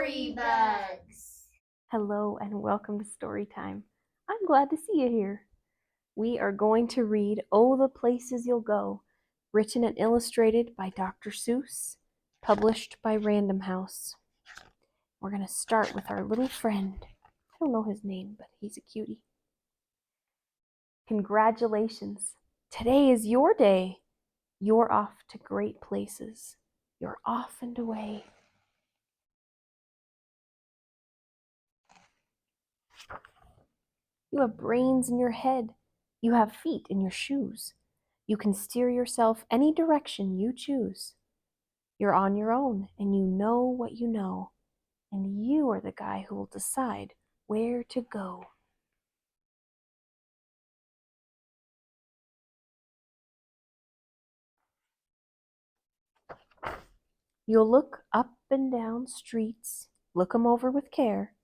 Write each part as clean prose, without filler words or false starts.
Story Bugs. Hello and welcome to Story Time. I'm glad to see you here. We are going to read Oh, the Places You'll Go, written and illustrated by Dr. Seuss, published by Random House. We're going to start with our little friend. I don't know his name, but he's a cutie. Congratulations. Today is your day. You're off to great places. You're off and away. You have brains in your head. You have feet in your shoes. You can steer yourself any direction you choose. You're on your own, and you know what you know, and you are the guy who will decide where to go. You'll look up and down streets, look 'em over with care.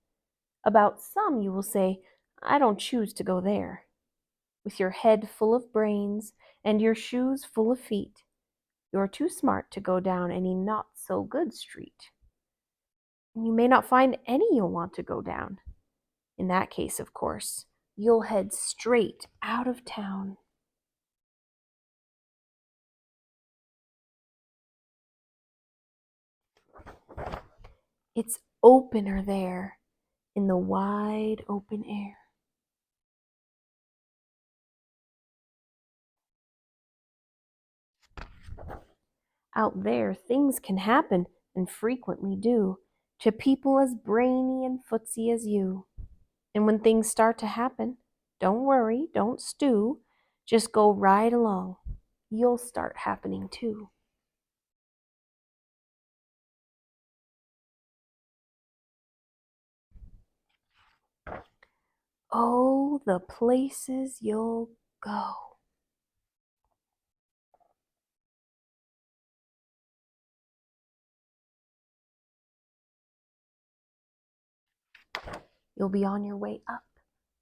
About some you will say, I don't choose to go there. With your head full of brains and your shoes full of feet, you're too smart to go down any not-so-good street. You may not find any you'll want to go down. In that case, of course, you'll head straight out of town. It's opener there in the wide open air. Out there, things can happen, and frequently do, to people as brainy and footsy as you. And when things start to happen, don't worry, don't stew, just go right along. You'll start happening too. Oh, the places you'll go. You'll be on your way up.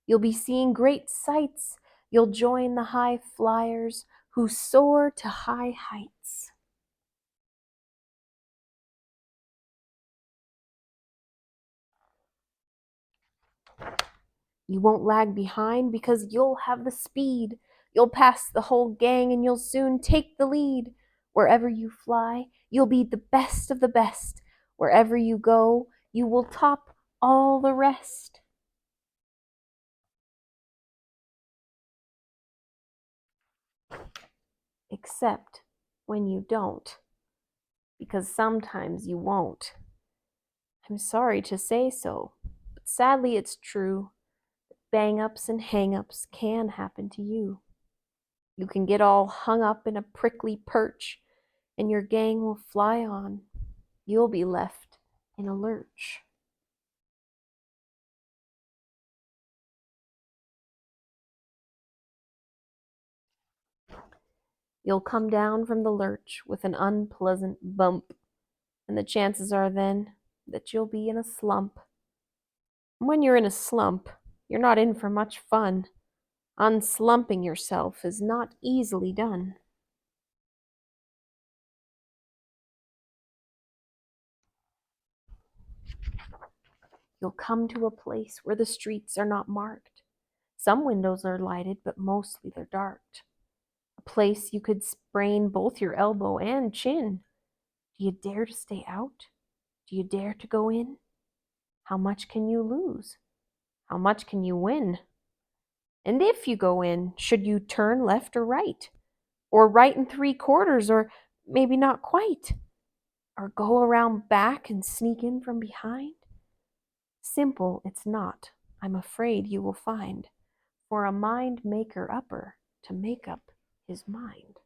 You'll be seeing great sights. You'll join the high flyers who soar to high heights. You won't lag behind because you'll have the speed. You'll pass the whole gang and you'll soon take the lead. Wherever you fly, you'll be the best of the best. Wherever you go, you will top all the rest. Except when you don't, because sometimes you won't. I'm sorry to say so, but sadly it's true. Bang-ups and hang-ups can happen to you. You can get all hung up in a prickly perch, and your gang will fly on. You'll be left in a lurch. You'll come down from the lurch with an unpleasant bump, and the chances are then that you'll be in a slump. And when you're in a slump, you're not in for much fun. Unslumping yourself is not easily done. You'll come to a place where the streets are not marked. Some windows are lighted, but mostly they're dark. A place you could sprain both your elbow and chin. Do you dare to stay out? Do you dare to go in? How much can you lose? How much can you win? And if you go in, should you turn left or right? Or right and 3/4, or maybe not quite? Or go around back and sneak in from behind? Simple it's not, I'm afraid you will find, for a mind maker upper to make up his mind.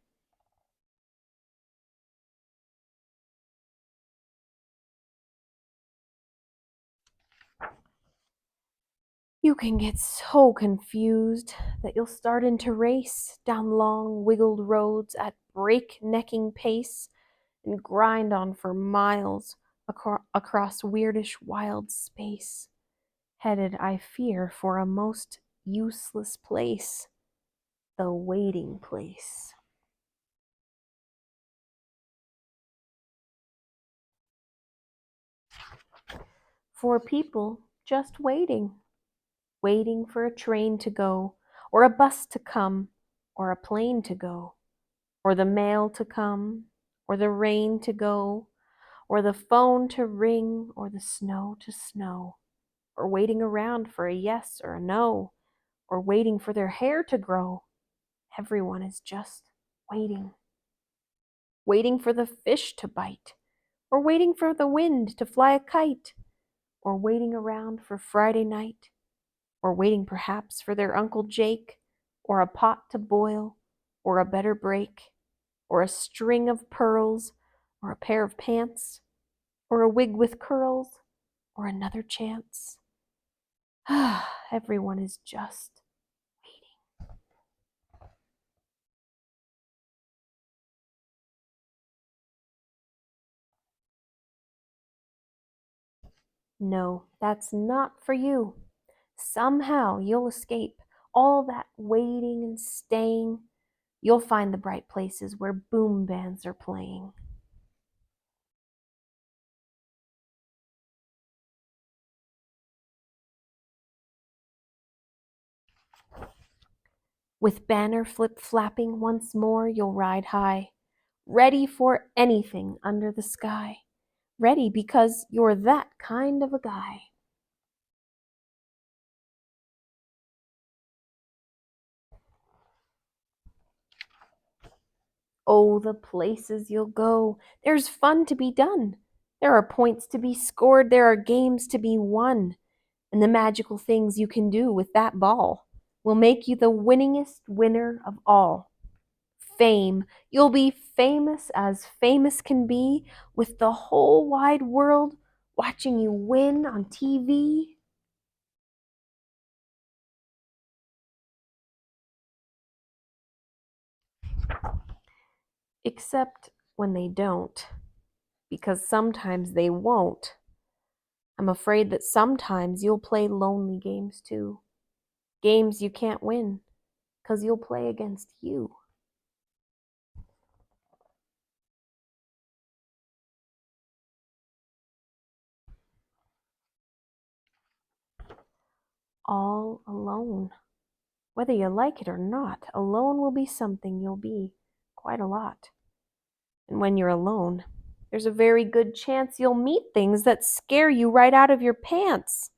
You can get so confused that you'll start into race down long wiggled roads at breaknecking pace and grind on for miles across weirdish wild space, headed, I fear, for a most useless place, the waiting place. for people just waiting, waiting for a train to go, or a bus to come, or a plane to go, or the mail to come, or the rain to go, or the phone to ring, or the snow to snow, or waiting around for a yes or a no, or waiting for their hair to grow. Everyone is just waiting. Waiting for the fish to bite, or waiting for the wind to fly a kite, or waiting around for Friday night, or waiting perhaps for their Uncle Jake, or a pot to boil, or a better break, or a string of pearls, or a pair of pants, or a wig with curls, or another chance. Everyone is just waiting. No, that's not for you. Somehow you'll escape all that waiting and staying. You'll find the bright places where boom bands are playing. With banner flip-flapping once more, you'll ride high, ready for anything under the sky. Ready because you're that kind of a guy. Oh, the places you'll go. There's fun to be done. There are points to be scored. There are games to be won. And the magical things you can do with that ball will make you the winningest winner of all. Fame. You'll be famous as famous can be, with the whole wide world watching you win on TV. Except when they don't, because sometimes they won't. I'm afraid that sometimes you'll play lonely games too. Games you can't win, because you'll play against you. All alone. Whether you like it or not, alone will be something you'll be quite a lot. And when you're alone, there's a very good chance you'll meet things that scare you right out of your pants.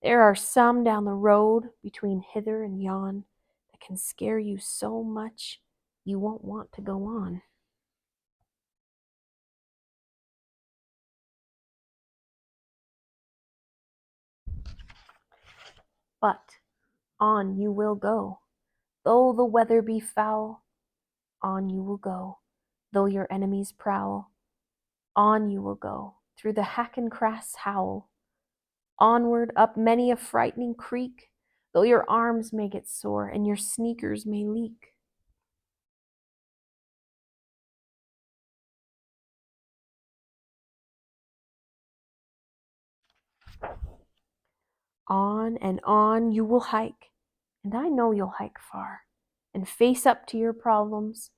There are some down the road between hither and yon that can scare you so much you won't want to go on. But on you will go, though the weather be foul. On you will go, though your enemies prowl. On you will go, through the hack and crass howl. Onward up many a frightening creek, though your arms may get sore and your sneakers may leak. On and on you will hike, and I know you'll hike far, and face up to your problems,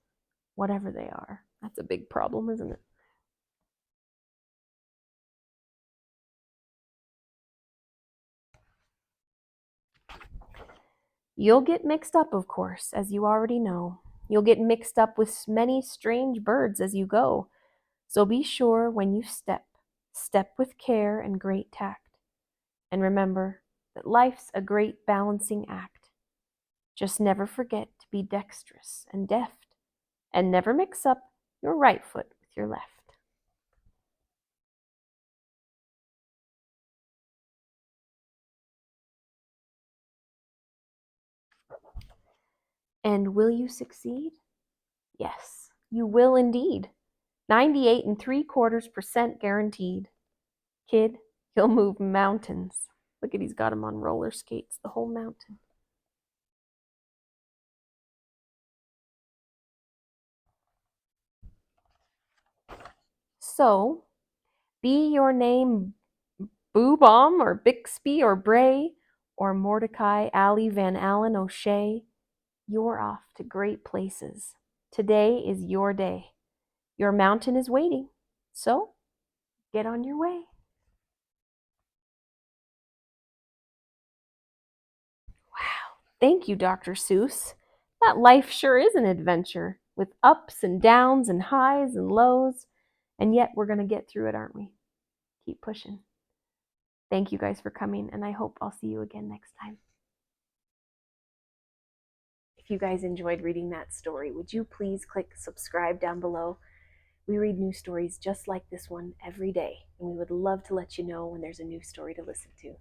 whatever they are. That's a big problem, isn't it? You'll get mixed up, of course, as you already know. You'll get mixed up with many strange birds as you go. So be sure when you step, step with care and great tact. And remember that life's a great balancing act. Just never forget to be dexterous and deft, and never mix up your right foot with your left. And will you succeed? Yes, you will indeed. 98.75% guaranteed. Kid, you'll move mountains. Look at, he's got him on roller skates, the whole mountain. So, be your name Boo Bomb or Bixby or Bray or Mordecai Alley Van Allen O'Shea, you're off to great places. Today is your day. Your mountain is waiting. So, get on your way. Thank you, Dr. Seuss. That life sure is an adventure, with ups and downs and highs and lows. And yet we're going to get through it, aren't we? Keep pushing. Thank you guys for coming, and I hope I'll see you again next time. If you guys enjoyed reading that story, would you please click subscribe down below? We read new stories just like this one every day, and we would love to let you know when there's a new story to listen to.